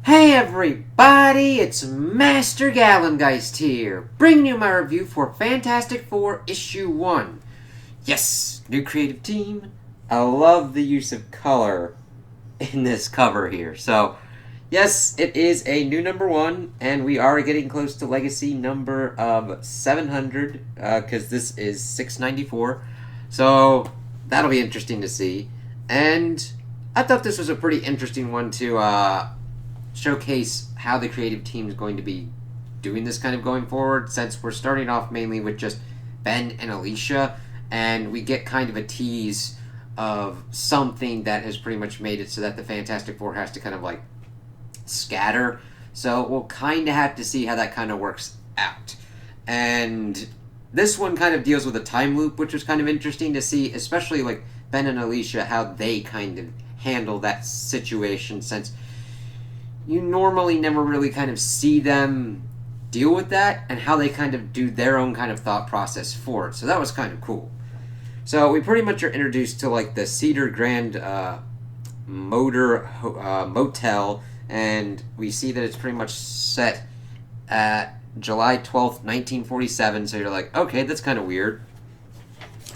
Hey everybody, it's Master Gallengeist here, bringing you my review for Fantastic Four Issue 1. Yes, new creative team. I love the use of color in this cover here. So, yes, it is a new number 1, and we are getting close to legacy number of 700, because this is 694. So, that'll be interesting to see. And I thought this was a pretty interesting one to showcase how the creative team is going to be doing this kind of going forward, since we're starting off mainly with just Ben and Alicia, and we get kind of a tease of something that has pretty much made it so that the Fantastic Four has to kind of like scatter. So we'll kind of have to see how that kind of works out. And this one kind of deals with a time loop, which was kind of interesting to see, especially like Ben and Alicia, how they kind of handle that situation, since you normally never really kind of see them deal with that, and how they kind of do their own kind of thought process for it. So that was kind of cool. So we pretty much are introduced to like the Cedar Grand motel, and we see that it's pretty much set at July 12th, 1947. So you're like, okay, that's kind of weird.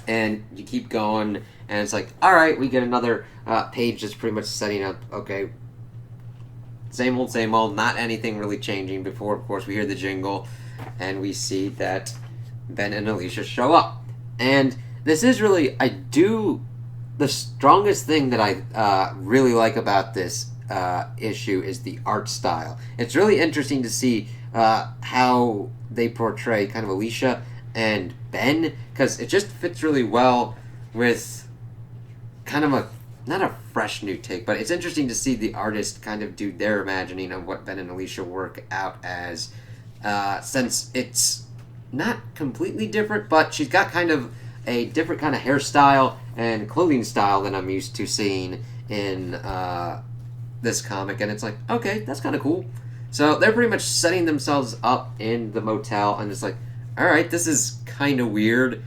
And you keep going, and it's like, all right, we get another page that's pretty much setting up, okay, same old, not anything really changing. Before, of course, we hear the jingle, and we see that Ben and Alicia show up. And this is really, the strongest thing that I really like about this issue is the art style. It's really interesting to see how they portray kind of Alicia and Ben, because it just fits really well with kind of not a fresh new take, but it's interesting to see the artist kind of do their imagining of what Ben and Alicia work out as, since it's not completely different, but she's got kind of a different kind of hairstyle and clothing style than I'm used to seeing in this comic, and it's like, okay, that's kind of cool. So they're pretty much setting themselves up in the motel, and it's like, alright, this is kind of weird.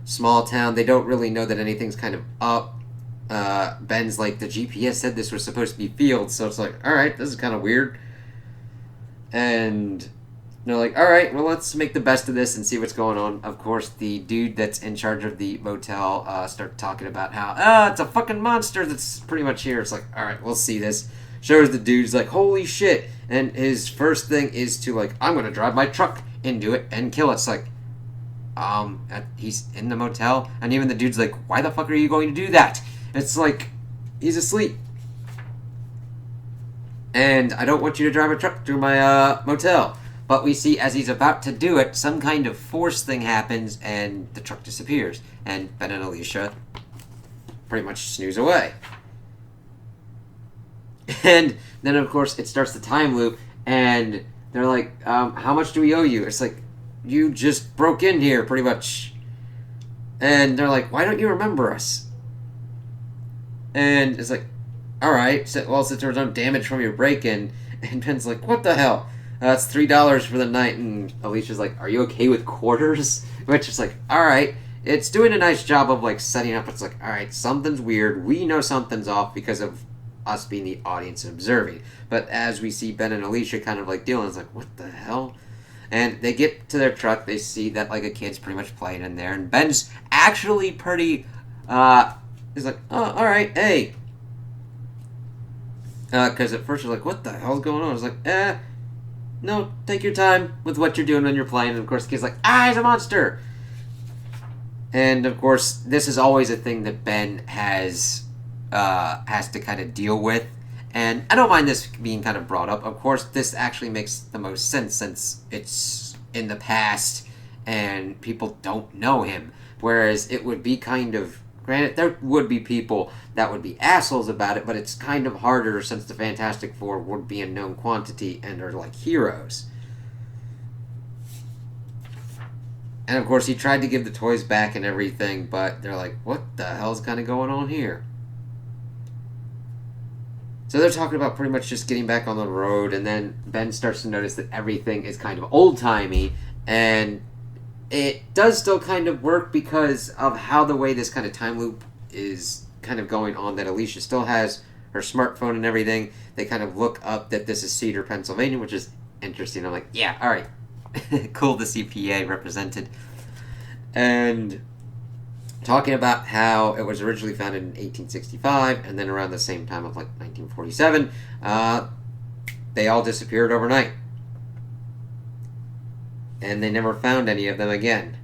Small town, they don't really know that anything's kind of up. Ben's like, the GPS said this was supposed to be fields, so it's like, alright, this is kind of weird. And they're like, alright, well, let's make the best of this and see what's going on. Of course, the dude that's in charge of the motel start talking about how, it's a fucking monster that's pretty much here. It's like, alright, we'll see this. Shows the dude's like, holy shit. And his first thing is to like, I'm gonna drive my truck into it and kill it. It's like, he's in the motel, and even the dude's like, why the fuck are you going to do that? It's like, he's asleep. And I don't want you to drive a truck through my motel. But we see as he's about to do it, some kind of force thing happens, and the truck disappears. And Ben and Alicia pretty much snooze away. And then, of course, it starts the time loop, and they're like, how much do we owe you? It's like, you just broke in here, pretty much. And they're like, why don't you remember us? And it's like, alright, well, since there was no damage from your break-in. And Ben's like, what the hell? That's $3 for the night. And Alicia's like, are you okay with quarters? Which is like, alright. It's doing a nice job of like setting up. It's like, alright, something's weird. We know something's off because of us being the audience and observing. But as we see Ben and Alicia kind of like dealing, it's like, what the hell? And they get to their truck. They see that like a kid's pretty much playing in there. And Ben's actually pretty... He's like, oh, alright, hey. Because at first you're like, what the hell's going on? It's like, no, take your time with what you're doing when you're playing. And of course the kid's like, he's a monster. And of course, this is always a thing that Ben has to kind of deal with. And I don't mind this being kind of brought up. Of course, this actually makes the most sense since it's in the past and people don't know him. Whereas it would be kind of... Granted, there would be people that would be assholes about it, but it's kind of harder since the Fantastic Four would be a known quantity and are like heroes. And of course, he tried to give the toys back and everything, but they're like, what the hell's kind of going on here? So they're talking about pretty much just getting back on the road, and then Ben starts to notice that everything is kind of old-timey, and it does still kind of work because of how the way this kind of time loop is kind of going on, that Alicia still has her smartphone and everything. They kind of look up that this is Cedar, Pennsylvania, which is interesting. I'm like, yeah, all right, cool to see PA represented. And talking about how it was originally founded in 1865, and then around the same time of like 1947, they all disappeared overnight, and they never found any of them again.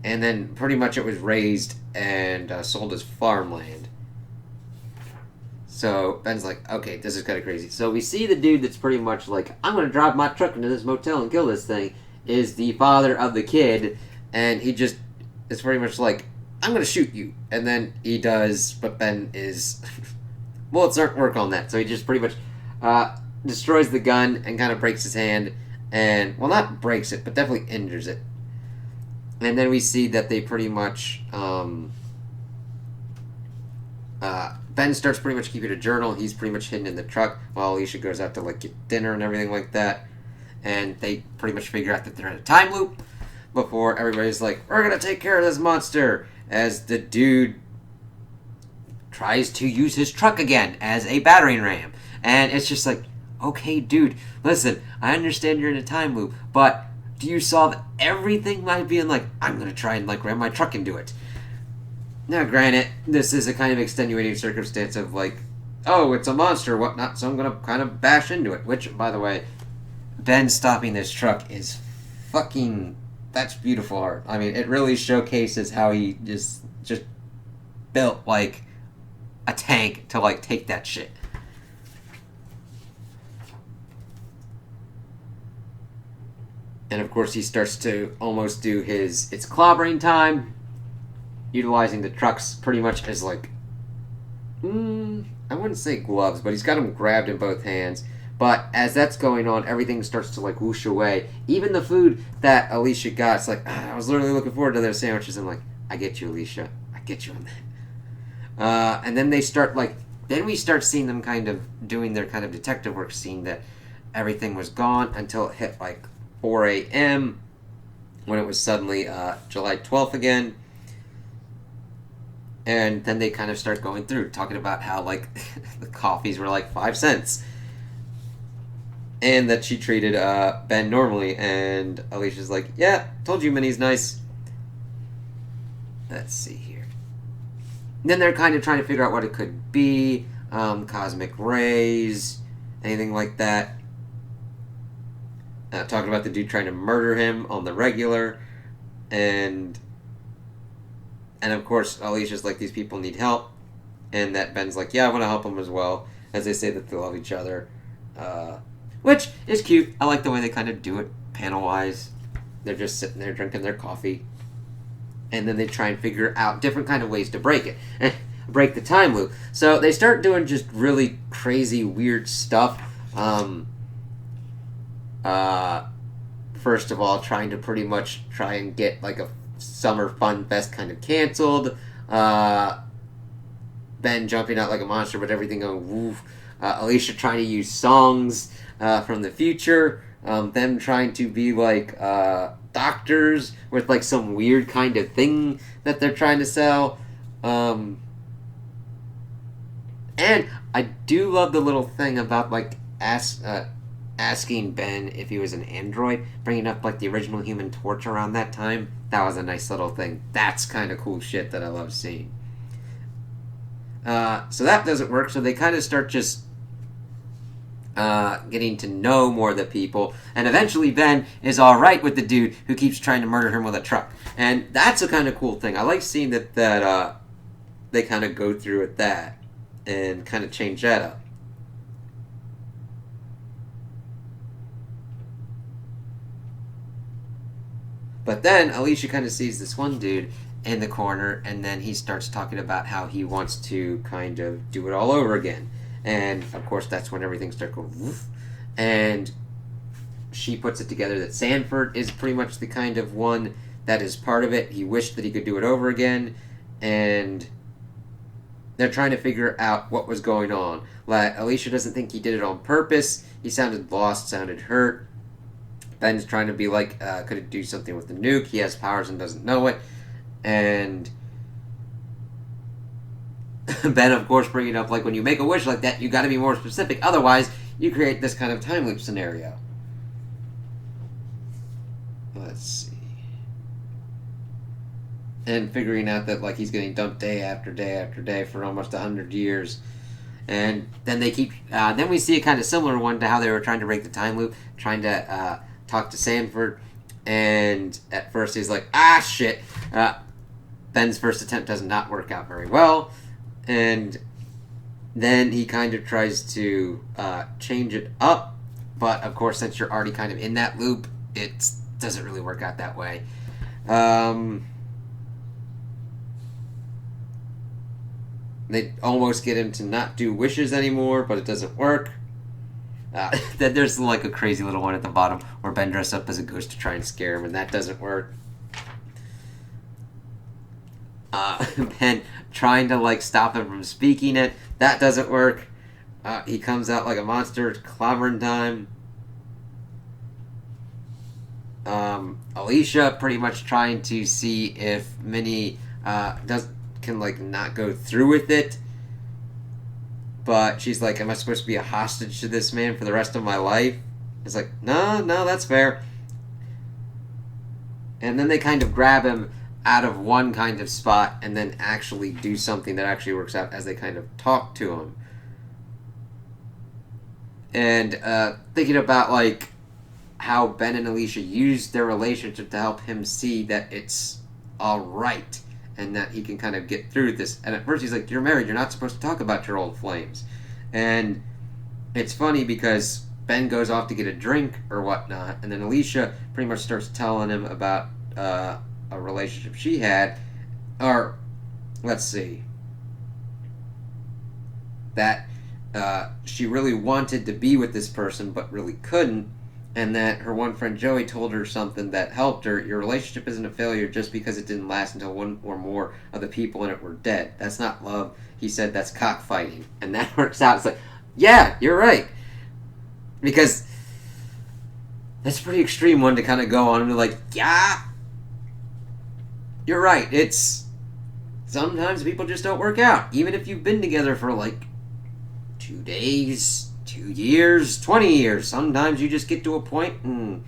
And then pretty much it was raised and sold as farmland. So Ben's like, okay, this is kind of crazy. So we see the dude that's pretty much like, I'm going to drive my truck into this motel and kill this thing, is the father of the kid. And he just is pretty much like, I'm going to shoot you. And then he does, but Ben is... bullets aren't work on that. So he just pretty much destroys the gun and kind of breaks his hand. And, well, not breaks it, but definitely injures it. And then we see that they pretty much... Ben starts pretty much keeping a journal. He's pretty much hidden in the truck while Alicia goes out to like get dinner and everything like that. And they pretty much figure out that they're in a time loop before everybody's like, we're going to take care of this monster. As the dude tries to use his truck again as a battering ram. And it's just like, okay, dude, listen, I understand you're in a time loop, but do you solve everything by being like, I'm going to try and like ram my truck into it? Now, granted, this is a kind of extenuating circumstance of like, oh, it's a monster, whatnot, so I'm going to kind of bash into it. Which, by the way, Ben stopping this truck is fucking... That's beautiful art. I mean, it really showcases how he just built, like, a tank to, like, take that shit. And, of course, he starts to almost do his... It's clobbering time, utilizing the trucks pretty much as, like... I wouldn't say gloves, but he's got them grabbed in both hands. But as that's going on, everything starts to, like, whoosh away. Even the food that Alicia got, it's like, I was literally looking forward to their sandwiches. I'm like, I get you, Alicia. I get you on that. And then they start, like, then we start seeing them kind of doing their kind of detective work, seeing that everything was gone until it hit, like, 4 a.m. when it was suddenly July 12th again. And then they kind of start going through, talking about how, like, the coffees were, like, 5 cents. And that she treated Ben normally. And Alicia's like, yeah, told you Minnie's nice. Let's see here. Then they're kind of trying to figure out what it could be. Cosmic rays, anything like that. Talking about the dude trying to murder him on the regular. And of course, Alicia's like, these people need help. And that Ben's like, yeah, I want to help them as well. As they say that they love each other. Which is cute. I like the way they kind of do it, panel-wise. They're just sitting there drinking their coffee. And then they try and figure out different kind of ways to break it. Break the time loop. So they start doing just really crazy, weird stuff. First of all, trying to pretty much try and get like a summer fun fest kind of canceled. Ben jumping out like a monster, but everything going woof. Alicia trying to use songs from the future. Them trying to be like doctors with like some weird kind of thing that they're trying to sell. And I do love the little thing about like asking Ben if he was an android, bringing up like the original Human Torch around that time. That was a nice little thing. That's kind of cool shit that I love seeing. So that doesn't work, so they kind of start just getting to know more of the people, and eventually Ben is alright with the dude who keeps trying to murder him with a truck. And that's a kind of cool thing. I like seeing that they kind of go through with that and kind of change that up. But then Alicia kind of sees this one dude in the corner, and then he starts talking about how he wants to kind of do it all over again. And of course that's when everything starts going woof. And she puts it together that Sanford is pretty much the kind of one that is part of it. He wished that he could do it over again, and they're trying to figure out what was going on. Like, Alicia doesn't think he did it on purpose. He sounded lost, sounded hurt. Ben's trying to be like, could it do something with the nuke? He has powers and doesn't know it. And Ben, of course, bringing up, like, when you make a wish like that, you got to be more specific. Otherwise, you create this kind of time loop scenario. Let's see. And figuring out that, like, he's getting dumped day after day after day for almost 100 years. And then they keep... then we see a kind of similar one to how they were trying to break the time loop, trying to talk to Sanford. And at first he's like, shit. Ben's first attempt does not work out very well. And then he kind of tries to change it up. But, of course, since you're already kind of in that loop, it doesn't really work out that way. They almost get him to not do wishes anymore, but it doesn't work. Then there's like a crazy little one at the bottom where Ben dressed up as a ghost to try and scare him, and that doesn't work. Ben trying to like stop him from speaking it, that doesn't work. He comes out like a monster, clobbering time. Alicia pretty much trying to see if Minnie can like not go through with it, but she's like, am I supposed to be a hostage to this man for the rest of my life? It's like, no, that's fair. And then they kind of grab him out of one kind of spot and then actually do something that actually works out as they kind of talk to him. And thinking about like how Ben and Alicia used their relationship to help him see that it's alright and that he can kind of get through this. And at first he's like, you're married, you're not supposed to talk about your old flames. And it's funny because Ben goes off to get a drink or whatnot, and then Alicia pretty much starts telling him about a relationship she had, or let's see, that she really wanted to be with this person but really couldn't, and that her one friend Joey told her something that helped her. Your relationship isn't a failure just because it didn't last until one or more of the people in it were dead. That's not love. He said that's cockfighting. And that works out. It's like, yeah, you're right. Because that's a pretty extreme one to kind of go on and be like, yeah, you're right. It's sometimes people just don't work out. Even if you've been together for like 2 days, 2 years, 20 years. Sometimes you just get to a point and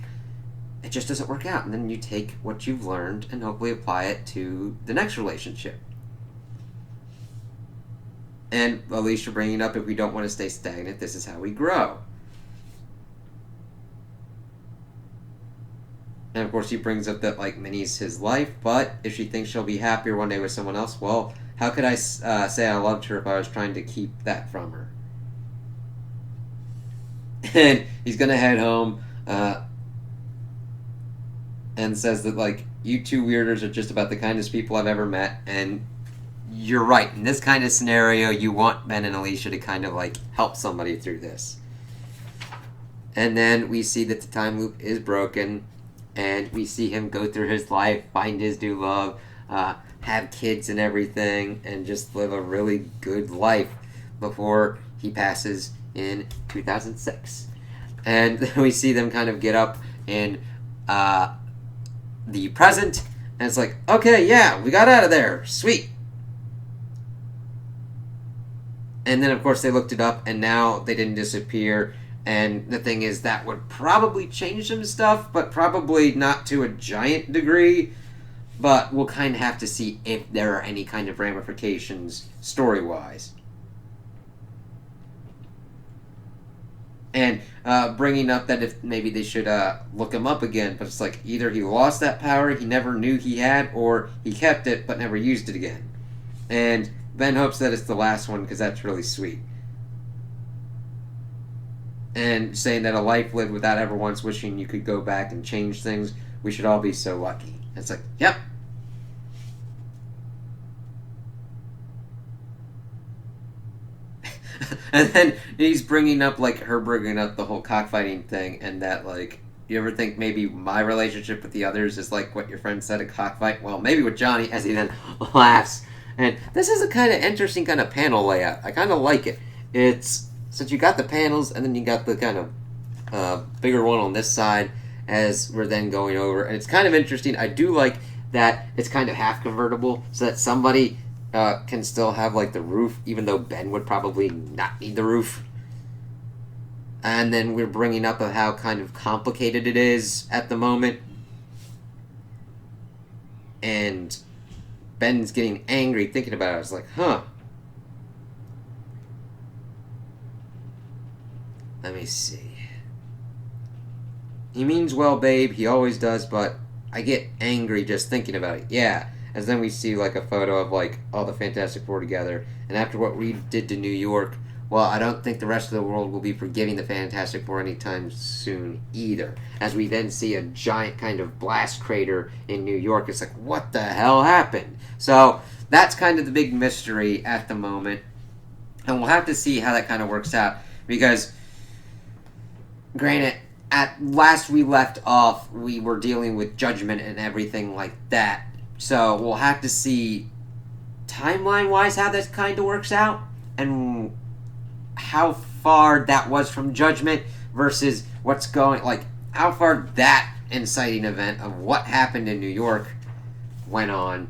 it just doesn't work out. And then you take what you've learned and hopefully apply it to the next relationship. And Alicia bringing up, if we don't want to stay stagnant, this is how we grow. And of course he brings up that like Minnie's his life, but if she thinks she'll be happier one day with someone else, well, how could I say I loved her if I was trying to keep that from her? And he's gonna head home and says that like, you two weirders are just about the kindest people I've ever met. And you're right, in this kind of scenario you want Ben and Alicia to kind of like help somebody through this. And then we see that the time loop is broken, and we see him go through his life, find his new love, have kids and everything, and just live a really good life before he passes in 2006. And we see them kind of get up in the present, and it's like, okay, yeah, we got out of there, sweet. And then of course they looked it up, and now they didn't disappear. And the thing is, that would probably change some stuff, but probably not to a giant degree. But we'll kind of have to see if there are any kind of ramifications story-wise. And bringing up that if maybe they should look him up again, but it's like either he lost that power he never knew he had, or he kept it but never used it again. And Ben hopes that it's the last one, because that's really sweet. And saying that a life lived without ever once wishing you could go back and change things, we should all be so lucky. It's like, yep. And then he's bringing up, like, her bringing up the whole cockfighting thing, and that, like, you ever think maybe my relationship with the others is like what your friend said, a cockfight? Well, maybe with Johnny, as he then laughs. And this is a kind of interesting kind of panel layout. I kind of like it. It's, since you got the panels, and then you got the kind of bigger one on this side as we're then going over. And it's kind of interesting. I do like that it's kind of half convertible, so that somebody can still have like the roof, even though Ben would probably not need the roof. And then we're bringing up of how kind of complicated it is at the moment. And Ben's getting angry thinking about it. I was like, huh. Let me see. He means well, babe. He always does, but I get angry just thinking about it. Yeah. As then we see like a photo of like all the Fantastic Four together. And after what we did to New York, well, I don't think the rest of the world will be forgiving the Fantastic Four anytime soon either. As we then see a giant kind of blast crater in New York. It's like, what the hell happened? So that's kind of the big mystery at the moment. And we'll have to see how that kind of works out. Because, granted, at last we left off, we were dealing with Judgment and everything like that. So we'll have to see timeline-wise how this kind of works out. And how far that was from Judgment versus what's going, like, how far that inciting event of what happened in New York went on.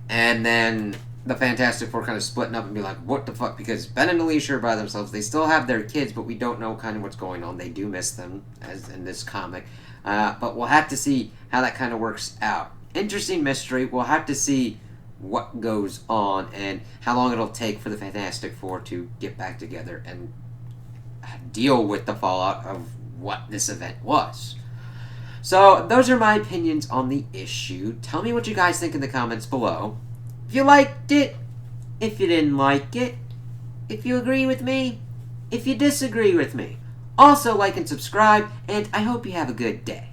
And then the Fantastic Four kind of splitting up and be like, what the fuck? Because Ben and Alicia are by themselves. They still have their kids, but we don't know kind of what's going on. They do miss them, as in this comic. But we'll have to see how that kind of works out. Interesting mystery. We'll have to see what goes on and how long it'll take for the Fantastic Four to get back together and deal with the fallout of what this event was. So, those are my opinions on the issue. Tell me what you guys think in the comments below. If you liked it, if you didn't like it, if you agree with me, if you disagree with me. Also, like and subscribe, and I hope you have a good day.